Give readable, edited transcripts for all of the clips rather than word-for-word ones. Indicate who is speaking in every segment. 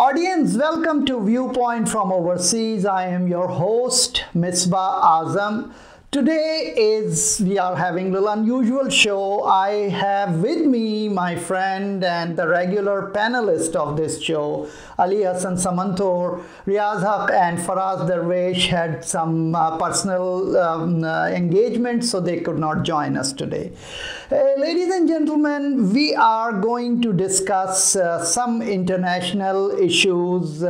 Speaker 1: Audience, welcome to Viewpoint from Overseas. I am your host, Misbah Azam. Today we are having a little unusual show. I have with me my friend and the regular panelist of this show, Ali Hasan Cemendtaur. Riaz Haq and Faraz Darwesh had some personal engagements, so they could not join us today. Ladies and gentlemen, we are going to discuss some international issues,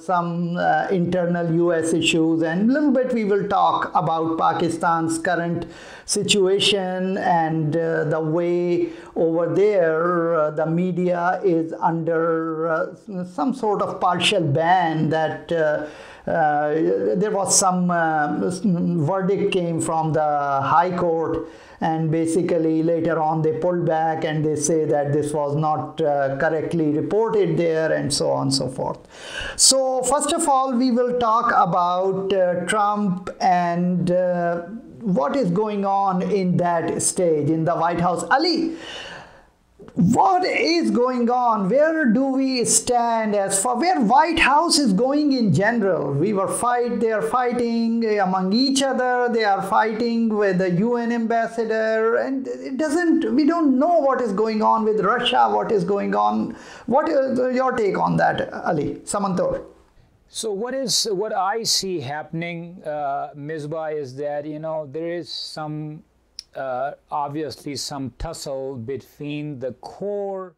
Speaker 1: some internal US issues, and a little bit we will talk about Pakistan's current situation and the way over there the media is under some sort of partial ban that there was some verdict came from the High Court, and basically later on they pulled back and they say that this was not correctly reported there, and so on and so forth. So first of all, we will talk about Trump and what is going on in that stage in the White House. Ali, what is going on? Where do we stand as for where White House is going in general? They are fighting among each other. They are fighting with the UN ambassador, and we don't know what is going on with Russia, what is going on. What is your take on that, Ali Cemendtaur?
Speaker 2: So what I see happening, Misbah, is that, there is some obviously some tussle between the core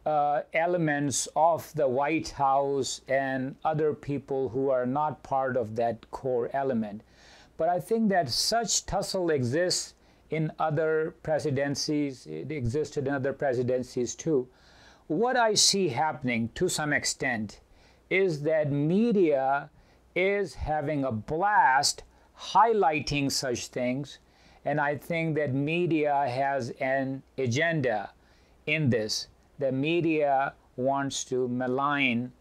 Speaker 2: elements of the White House and other people who are not part of that core element. But I think that such tussle exists in other presidencies. It existed in other presidencies too. What I see happening to some extent is that media is having a blast highlighting such things. And I think that media has an agenda in this. The media wants to malign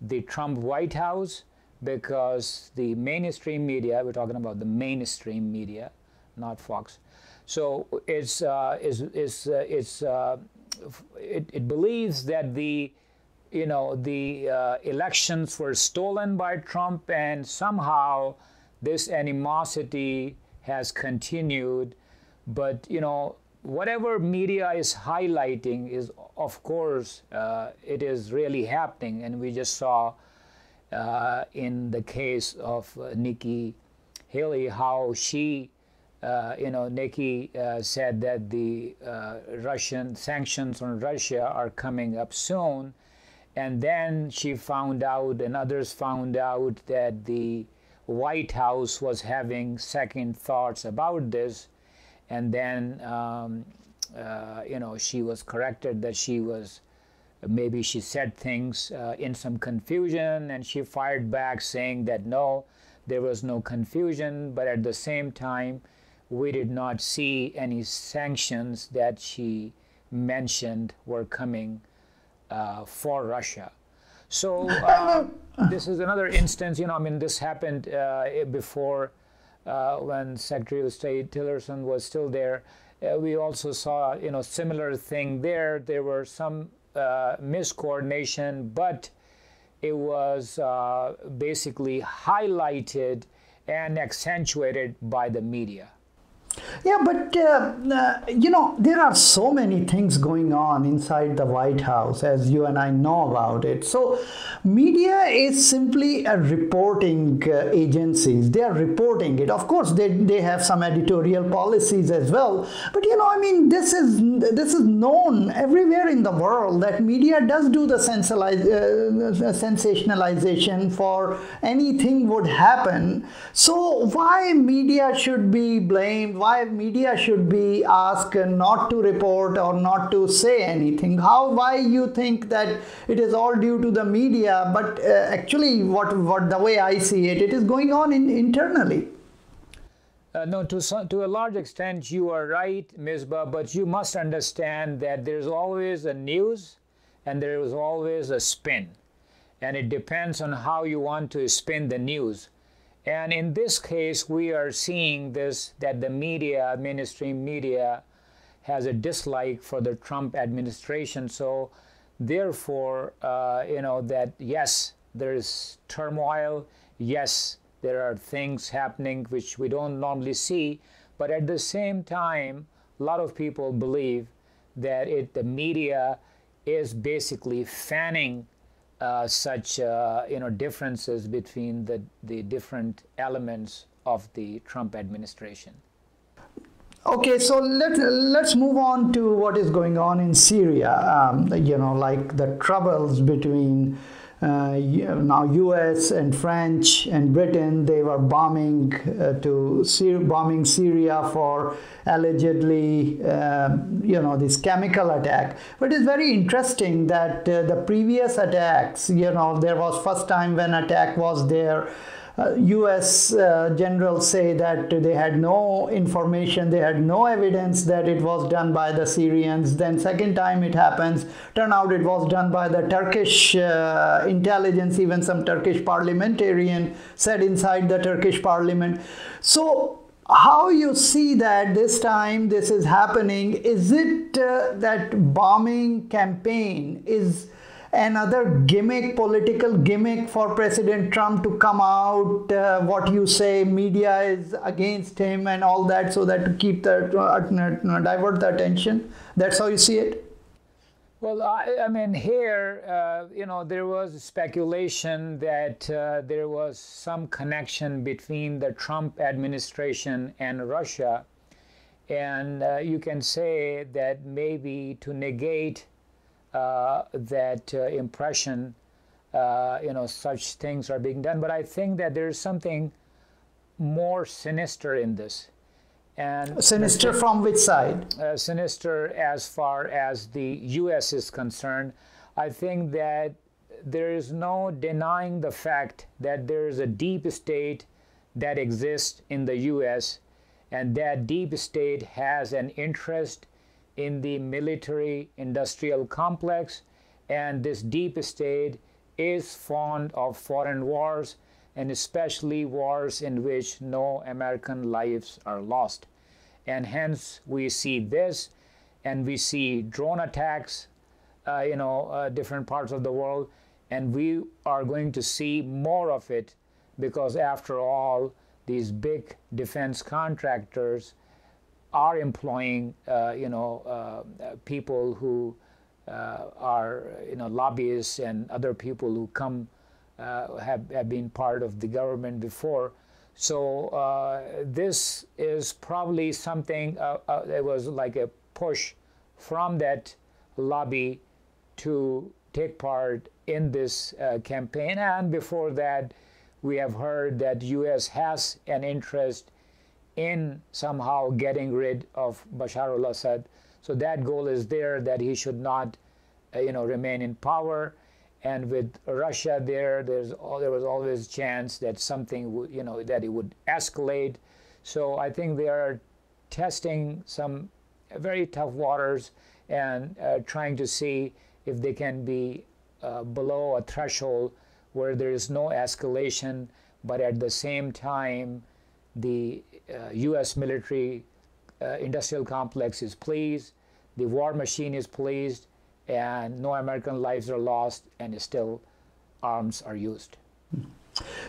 Speaker 2: the Trump White House because the mainstream media, we're talking about the mainstream media, not Fox. So it believes that the elections were stolen by Trump, and somehow this animosity has continued. But whatever media is highlighting is, of course, it is really happening. And we just saw in the case of Nikki Haley how she Nikki said that the Russian sanctions on Russia are coming up soon. And then she found out, and others found out, that the White House was having second thoughts about this. And then, she was corrected that maybe she said things in some confusion, and she fired back saying that no, there was no confusion. But at the same time, we did not see any sanctions that she mentioned were coming for Russia. So this is another instance, this happened before when Secretary of State Tillerson was still there. We also saw, similar thing there. There were some miscoordination, but it was basically highlighted and accentuated by the media.
Speaker 1: Yeah, but there are so many things going on inside the White House, as you and I know about it. So media is simply a reporting agencies. They are reporting it. Of course, they have some editorial policies as well. But this is known everywhere in the world that media does do the sensationalization for anything would happen. So why media should be blamed? Why media should be asked not to report or not to say anything? Why you think that it is all due to the media? But actually, what the way I see it, it is going on internally.
Speaker 2: No, to a large extent, you are right, Misbah, but you must understand that there's always a news and there is always a spin. And it depends on how you want to spin the news. And in this case, we are seeing that the media, mainstream media, has a dislike for the Trump administration. So Therefore, that yes, there is turmoil, yes, there are things happening which we don't normally see, but at the same time, a lot of people believe that the media is basically fanning such differences between the different elements of the Trump administration.
Speaker 1: Okay, so let's move on to what is going on in Syria. Like the troubles between now U.S. and French and Britain. They were bombing Syria for allegedly this chemical attack. But it's very interesting that the previous attacks, there was first time when attack was there. U.S. generals say that they had no information, they had no evidence that it was done by the Syrians. Then second time it happens, turn out it was done by the Turkish intelligence. Even some Turkish parliamentarian said inside the Turkish parliament. So how you see that this time this is happening? Is it that bombing campaign is another gimmick, political gimmick for President Trump to come out, what you say, media is against him and all that, so that to keep the, divert the attention? That's how you see it?
Speaker 2: Well, I mean, here, there was speculation that there was some connection between the Trump administration and Russia. And you can say that maybe to negate that impression, such things are being done. But I think that there's something more sinister in this. And
Speaker 1: sinister from which side?
Speaker 2: Sinister as far as the U.S. is concerned. I think that there is no denying the fact that there is a deep state that exists in the U.S., and that deep state has an interest in the military-industrial complex, and this deep state is fond of foreign wars, and especially wars in which no American lives are lost. And hence we see this, and we see drone attacks, different parts of the world, and we are going to see more of it, because after all, these big defense contractors are employing, people who are, lobbyists and other people who come, have been part of the government before. So this is probably something that was like a push from that lobby to take part in this campaign. And before that, we have heard that U.S. has an interest in somehow getting rid of Bashar al-Assad. So that goal is there, that he should not, remain in power. And with Russia there was always a chance that something would, that it would escalate. So I think they are testing some very tough waters and trying to see if they can be below a threshold where there is no escalation, but at the same time, the U.S. military industrial complex is pleased, the war machine is pleased, and no American lives are lost, and still arms are used.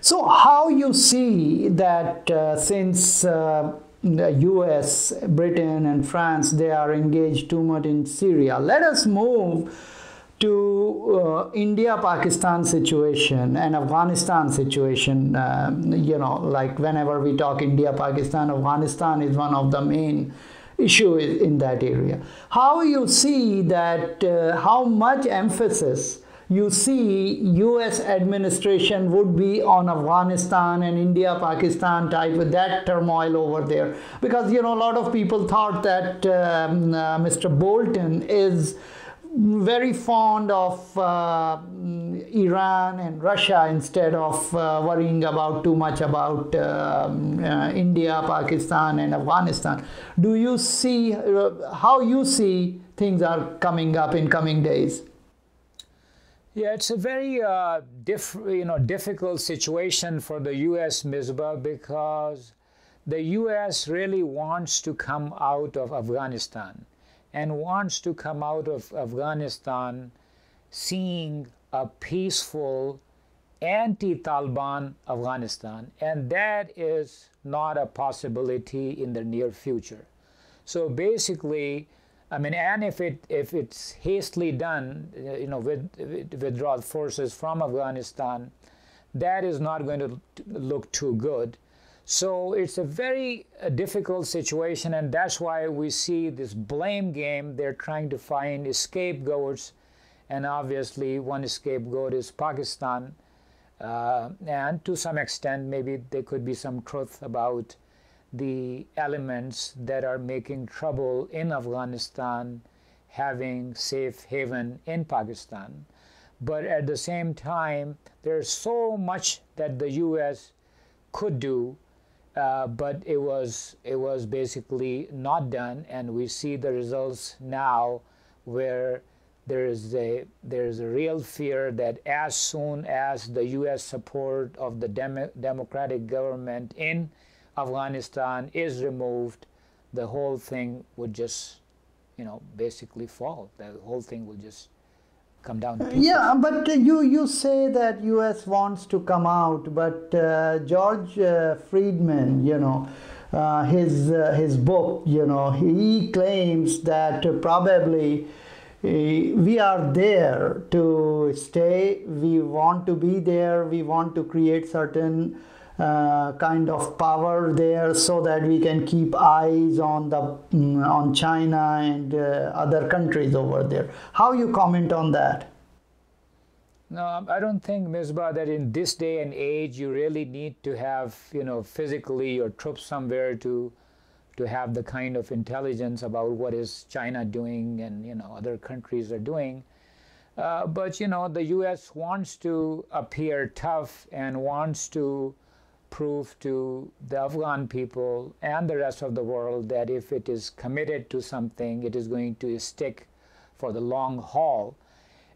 Speaker 1: So how you see that since the U.S., Britain and France, they are engaged too much in Syria, let us move to India-Pakistan situation and Afghanistan situation. Like whenever we talk India-Pakistan, Afghanistan is one of the main issues in that area. How you see that, how much emphasis you see U.S. administration would be on Afghanistan and India-Pakistan type with that turmoil over there? Because, a lot of people thought that Mr. Bolton is very fond of Iran and Russia instead of worrying about too much about India, Pakistan and Afghanistan. Do you see how you see things are coming up in coming days?
Speaker 2: Yeah, it's a very difficult situation for the U.S., Misbah, because the U.S. really wants to come out of Afghanistan, and wants to come out of Afghanistan seeing a peaceful anti-Taliban Afghanistan, and that is not a possibility in the near future. So basically, I mean, and if it's hastily done, with withdrawal forces from Afghanistan, that is not going to look too good. So it's a very difficult situation, and that's why we see this blame game. They're trying to find scapegoats, and obviously one scapegoat is Pakistan. And to some extent, maybe there could be some truth about the elements that are making trouble in Afghanistan having safe haven in Pakistan. But at the same time, there's so much that the U.S. could do, but it was basically not done, and we see the results now, where there's a real fear that as soon as the U.S. support of the democratic government in Afghanistan is removed, the whole thing would just, basically fall. The whole thing will just come down to pieces.
Speaker 1: Yeah, but you say that U.S. wants to come out, but George Friedman, his book, he claims that probably we are there to stay. We want to be there. We want to create certain kind of power there, so that we can keep eyes on China and other countries over there. How you comment on that?
Speaker 2: No, I don't think, Misbah, that in this day and age you really need to have physically your troops somewhere to have the kind of intelligence about what is China doing and other countries are doing. But the U.S. wants to appear tough and wants to prove to the Afghan people and the rest of the world that if it is committed to something, it is going to stick for the long haul.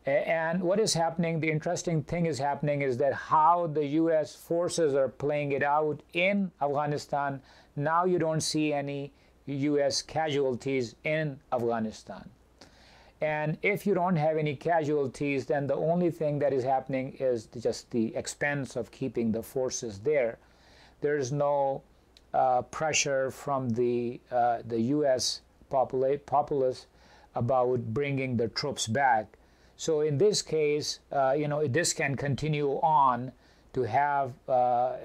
Speaker 2: And what is happening, the interesting thing is happening, is that how the U.S. forces are playing it out in Afghanistan. Now you don't see any U.S. casualties in Afghanistan. And if you don't have any casualties, then the only thing that is happening is just the expense of keeping the forces there. There's no pressure from the U.S. populace about bringing the troops back. So in this case, this can continue on to have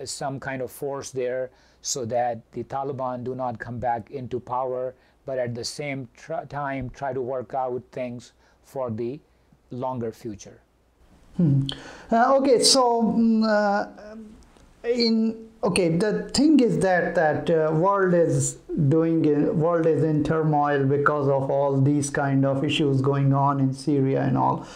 Speaker 2: some kind of force there, so that the Taliban do not come back into power, but at the same time try to work out things for the longer future.
Speaker 1: Okay, so the thing is that world is in turmoil because of all these kind of issues going on in Syria and all.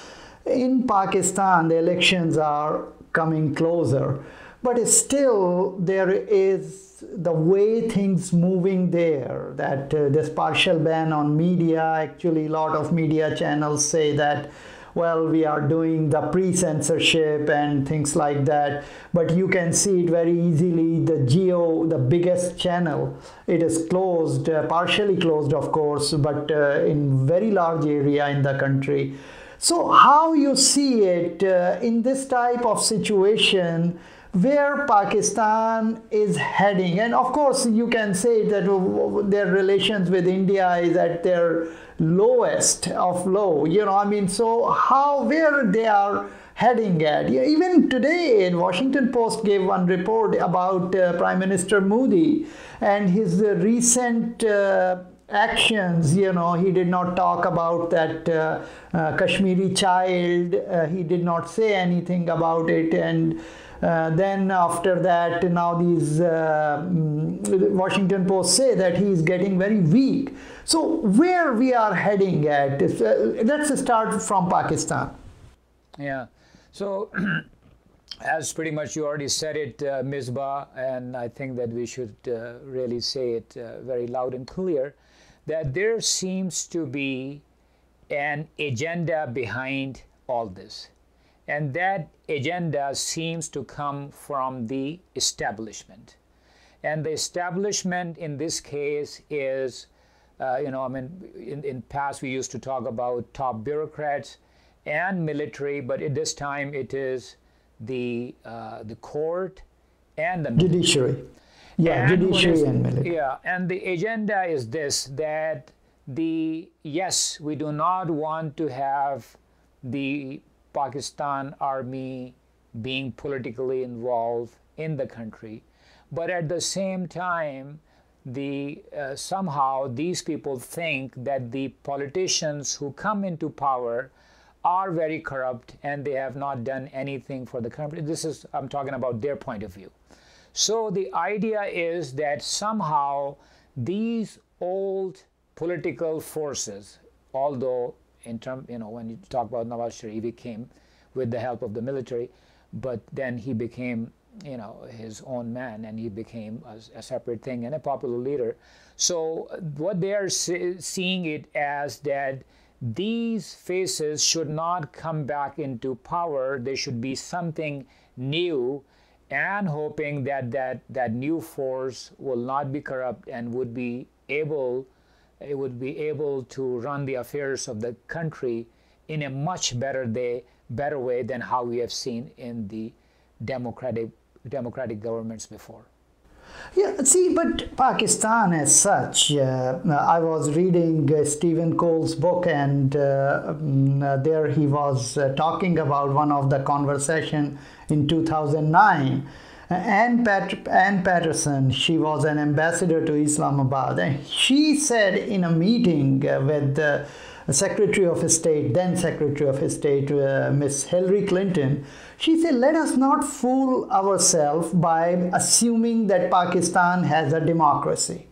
Speaker 1: In Pakistan, the elections are coming closer, but still there is the way things moving there, that this partial ban on media, actually a lot of media channels say that, well, we are doing the pre-censorship and things like that, but you can see it very easily. The Geo, the biggest channel, it is closed, partially closed of course, but in very large area in the country. So how you see it in this type of situation where Pakistan is heading? And of course you can say that their relations with India is at their lowest of low, so where they are heading at. Even today, Washington Post gave one report about Prime Minister Modi and his recent actions. He did not talk about that Kashmiri child. He did not say anything about it, and then after that, now these Washington Post say that he is getting very weak. So where we are heading at? Let's start from Pakistan.
Speaker 2: Yeah. So as pretty much you already said it, Misbah, and I think that we should really say it very loud and clear, that there seems to be an agenda behind all this. And that agenda seems to come from the establishment. And the establishment in this case is, in past we used to talk about top bureaucrats, and military, but at this time it is the court and the military.
Speaker 1: Judiciary. Yeah,
Speaker 2: And
Speaker 1: judiciary and military.
Speaker 2: Yeah, and the agenda is this, that yes, we do not want to have the Pakistan army being politically involved in the country, but at the same time, somehow these people think that the politicians who come into power are very corrupt and they have not done anything for the country. I'm talking about their point of view. So the idea is that somehow these old political forces, although when you talk about Nawaz Sharif, he came with the help of the military, but then he became his own man, and he became a separate thing and a popular leader. So what they are seeing it as that these faces should not come back into power. There should be something new, and hoping that new force will not be corrupt and would be able to run the affairs of the country in a much better way than how we have seen in the democratic governments before.
Speaker 1: Yeah, see, but Pakistan as such, I was reading Stephen Cole's book, and there he was talking about one of the conversation in 2009. Anne Patterson, she was an ambassador to Islamabad, and she said in a meeting with the Secretary of State, then Secretary of State, Miss Hillary Clinton, she said, let us not fool ourselves by assuming that Pakistan has a democracy.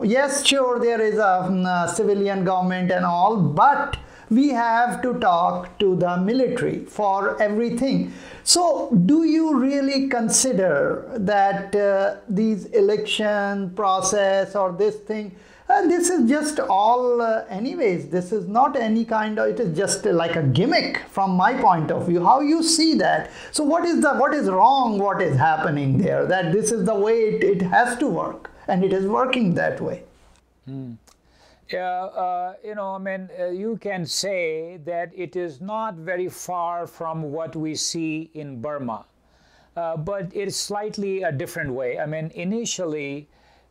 Speaker 1: Yes, sure, there is a civilian government and all, but we have to talk to the military for everything. So do you really consider that these election process or this thing, this is just all anyways, this is not any kind of, it is just like a gimmick from my point of view. How you see that? So what is wrong, what is happening there, that this is the way it has to work, and it is working that way?
Speaker 2: Yeah, you can say that it is not very far from what we see in Burma, but it's slightly a different way. I mean, initially,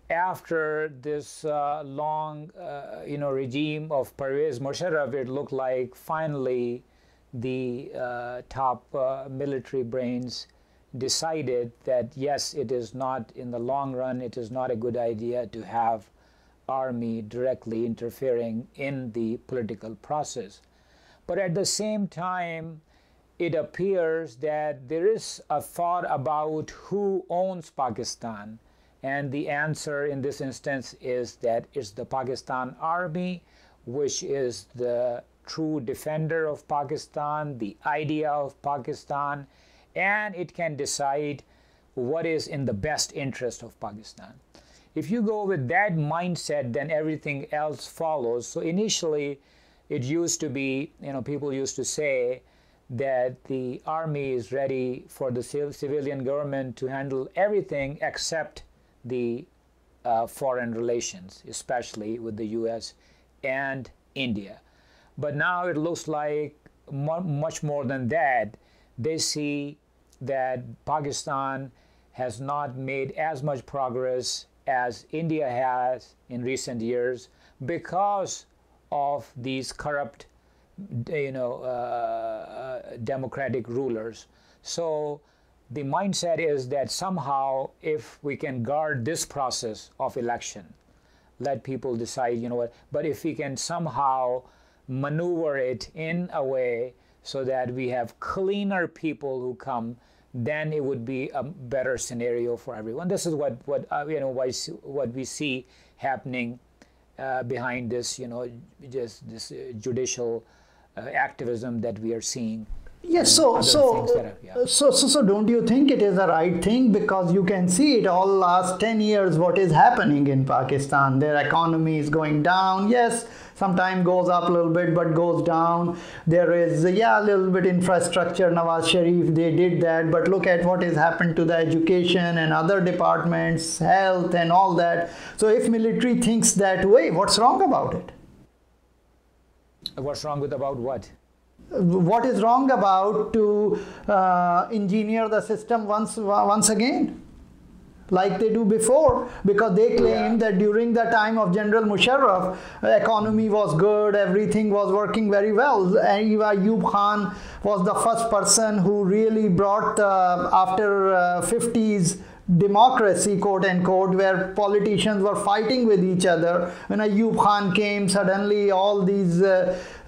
Speaker 2: after this long, regime of Pervez Musharraf, it looked like finally the top military brains decided that yes, it is not, in the long run, it is not a good idea to have army directly interfering in the political process. But at the same time, it appears that there is a thought about who owns Pakistan. And the answer in this instance is that it's the Pakistan army, which is the true defender of Pakistan, the idea of Pakistan, and it can decide what is in the best interest of Pakistan. If you go with that mindset, then everything else follows. So initially, it used to be, people used to say that the army is ready for the civilian government to handle everything except the foreign relations, especially with the US and India. But now it looks like much more than that. They see that Pakistan has not made as much progress as India has in recent years because of these corrupt, democratic rulers. So the mindset is that somehow if we can guard this process of election, let people decide, but if we can somehow maneuver it in a way so that we have cleaner people who come, then it would be a better scenario for everyone. This is what we see happening behind this, just this judicial activism that we are seeing.
Speaker 1: Yes, so don't you think it is the right thing? Because you can see it all last 10 years what is happening in Pakistan. Their economy is going down. Yes, sometimes goes up a little bit but goes down. There is a little bit infrastructure. Nawaz Sharif, they did that, but look at what has happened to the education and other departments, health and all that. So if military thinks that way, what's wrong about it?
Speaker 2: What's wrong with about what?
Speaker 1: What is wrong about to engineer the system once again, like they do before? Because they claim that during the time of General Musharraf, economy was good, everything was working very well. And Ayub Khan was the first person who really brought the, after 50s, democracy, quote unquote, where politicians were fighting with each other. When Ayub Khan came, suddenly all these,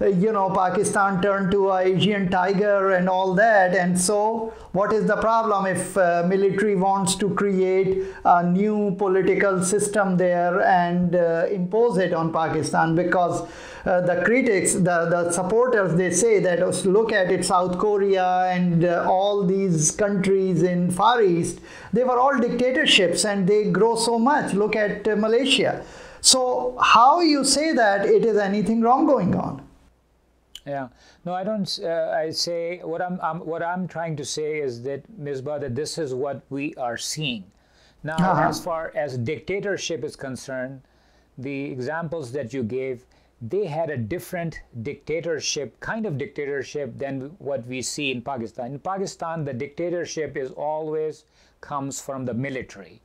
Speaker 1: Pakistan turned to an Asian tiger and all that. And so what is the problem if military wants to create a new political system there and impose it on Pakistan? Because the critics, the supporters, they say that, look at it, South Korea and all these countries in Far East, they were all dictatorships and they grow so much. Look at Malaysia. So how you say that it is anything wrong going on?
Speaker 2: Yeah, no, I don't. I say what I'm trying to say is that, Misbah, that this is what we are seeing now. As far as dictatorship is concerned, the examples that you gave, they had a different kind of dictatorship than what we see in Pakistan. In Pakistan, the dictatorship is always comes from the military.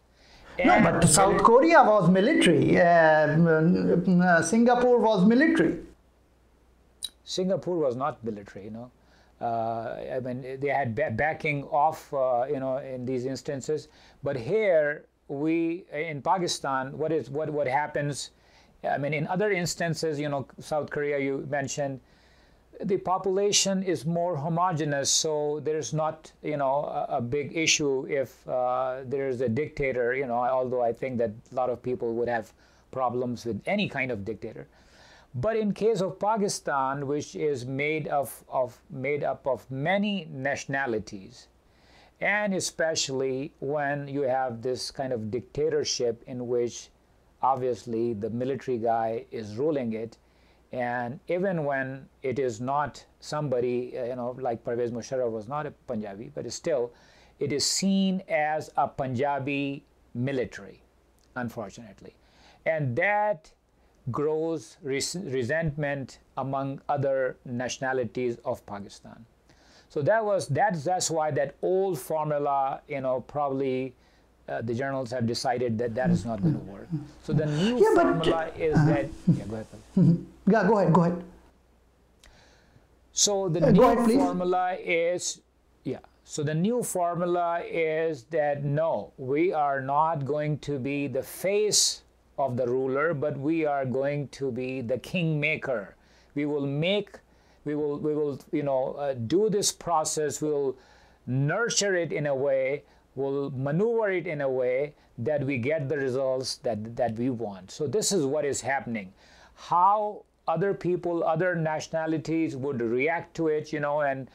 Speaker 1: No, but South Korea was military. Singapore was military.
Speaker 2: Singapore was not military, I mean, they had backing off, in these instances. But here, in Pakistan, what happens? I mean, in other instances, South Korea, you mentioned, the population is more homogeneous, so there's not, a big issue if there's a dictator, although I think that a lot of people would have problems with any kind of dictator. But in case of Pakistan, which is made up of many nationalities, and especially when you have this kind of dictatorship in which obviously the military guy is ruling it, and even when it is not somebody, like Pervez Musharraf was not a Punjabi, but still, it is seen as a Punjabi military, unfortunately. And that grows resentment among other nationalities of Pakistan. So that's why that old formula, probably the journals have decided that is not going to work. So the new formula is that. Yeah, go ahead.
Speaker 1: Yeah, go ahead.
Speaker 2: So the new formula is. So the new formula is that no, we are not going to be the face of the ruler, but we are going to be the kingmaker. We will do this process. We will nurture it in a way. We'll maneuver it in a way that we get the results that we want. So this is what is happening. How other people, other nationalities would react to it, and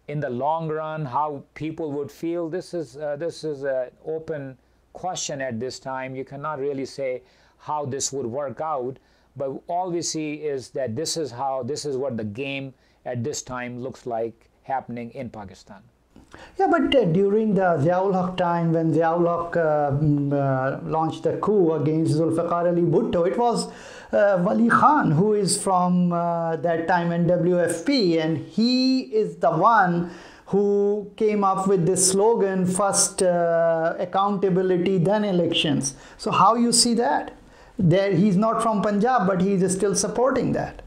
Speaker 2: in the long run, how people would feel. This is an open question at this time. You cannot really say how this would work out, but all we see is that this is what the game at this time looks like happening in Pakistan.
Speaker 1: Yeah, but during the Ziaul Haq time, when Ziaul Haq launched the coup against Zulfikar Ali Bhutto, it was Wali Khan, who is from that time NWFP, and he is the one who came up with this slogan, first accountability, then elections. So how you see that? There, he's not from Punjab, but he's still supporting that.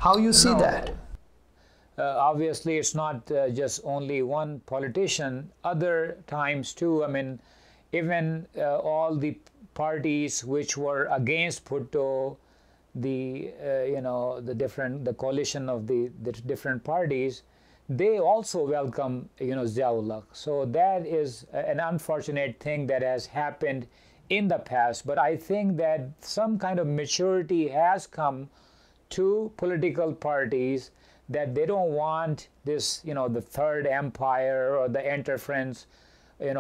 Speaker 1: How you see that?
Speaker 2: Obviously, it's not just only one politician. Other times too. I mean, even all the parties which were against Bhutto, the coalition of the different parties, they also welcome Ziaul Haq. So that is an unfortunate thing that has happened in the past. But I think that some kind of maturity has come to political parties, that they don't want this, the third empire or the interference,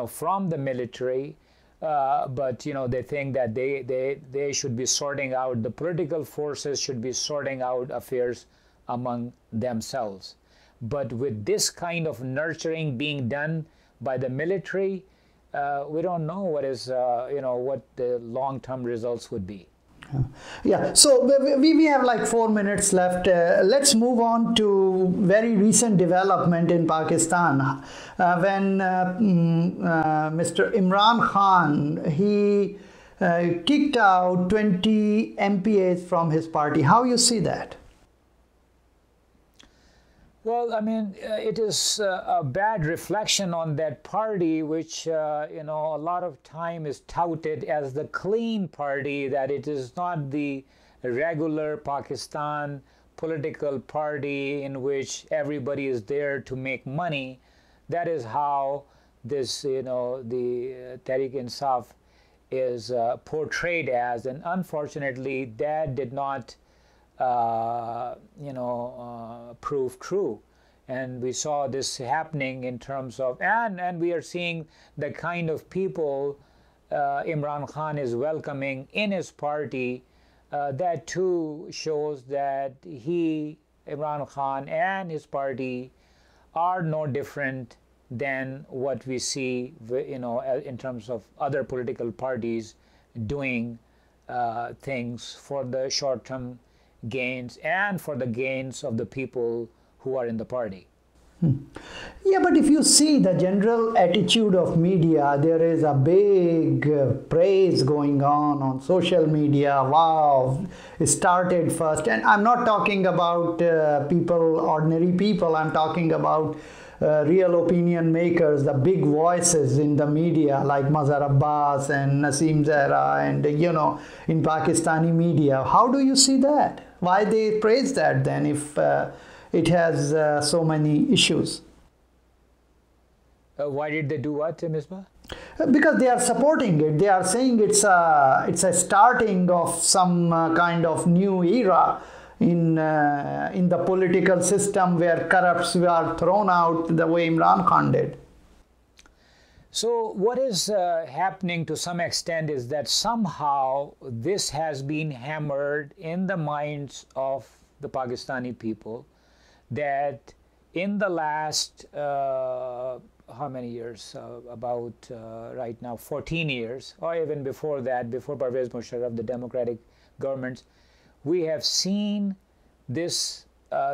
Speaker 2: from the military. But they think that they should be sorting out, the political forces should be sorting out affairs among themselves. But with this kind of nurturing being done by the military, we don't know what is what the long-term results would be.
Speaker 1: Yeah, so we have like 4 minutes left. Let's move on to very recent development in Pakistan. When Mr. Imran Khan, he kicked out 20 MPAs from his party. How you see that?
Speaker 2: Well, I mean, it is a bad reflection on that party, which, you know, a lot of time is touted as the clean party, that it is not the regular Pakistan political party in which everybody is there to make money. That is how this, you know, the Tehreek-i-Insaaf is portrayed as, and unfortunately, that did not prove true. And we saw this happening in terms of, and we are seeing the kind of people Imran Khan is welcoming in his party. That too shows that Imran Khan and his party are no different than what we see, you know, in terms of other political parties doing things for the short-term gains and for the gains of the people who are in the party.
Speaker 1: Yeah, but if you see the general attitude of media, there is a big praise going on social media. Wow, it started first. And I'm not talking about people, ordinary people. I'm talking about real opinion makers, the big voices in the media like Mazhar Abbas and Naseem Zahra and, you know, in Pakistani media. How do you see that? Why they praise that then if it has so many issues?
Speaker 2: Why did they do what, Misbah?
Speaker 1: Because they are supporting it. They are saying it's a starting of some kind of new era in the political system where corrupts were thrown out the way Imran Khan did.
Speaker 2: So what is happening to some extent is that somehow this has been hammered in the minds of the Pakistani people, that in the last, how many years? About right now 14 years, or even before that, before Pervez Musharraf, the democratic governments, we have seen this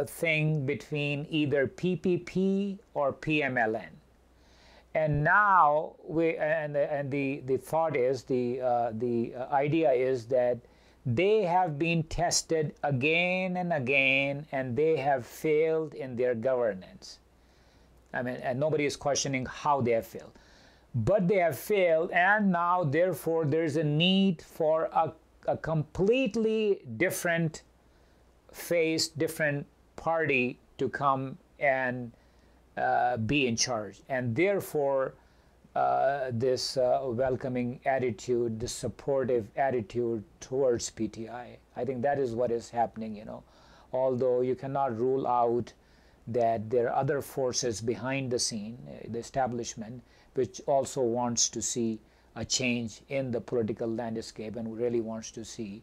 Speaker 2: thing between either PPP or PMLN. And now the thought is, the idea is that they have been tested again and again, and they have failed in their governance. I mean, and nobody is questioning how they have failed, but they have failed, and now therefore there's a need for a completely different face, different party to come and be in charge. And therefore this welcoming attitude, this supportive attitude towards PTI, I think that is what is happening, you know. Although you cannot rule out that there are other forces behind the scene, the establishment, which also wants to see a change in the political landscape and really wants to see,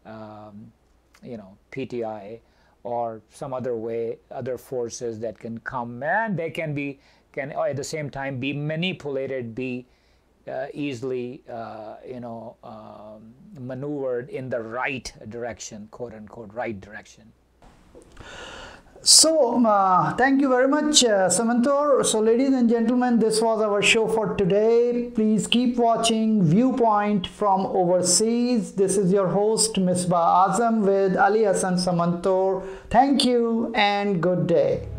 Speaker 2: you know, PTI or some other way, other forces that can come, and they can at the same time be manipulated, be easily, you know, maneuvered in the right direction, quote unquote, right direction.
Speaker 1: So, thank you very much, Cemendtaur. So, ladies and gentlemen, this was our show for today. Please keep watching Viewpoint from overseas. This is your host, Misbah Azam, with Ali Hasan Cemendtaur. Thank you and good day.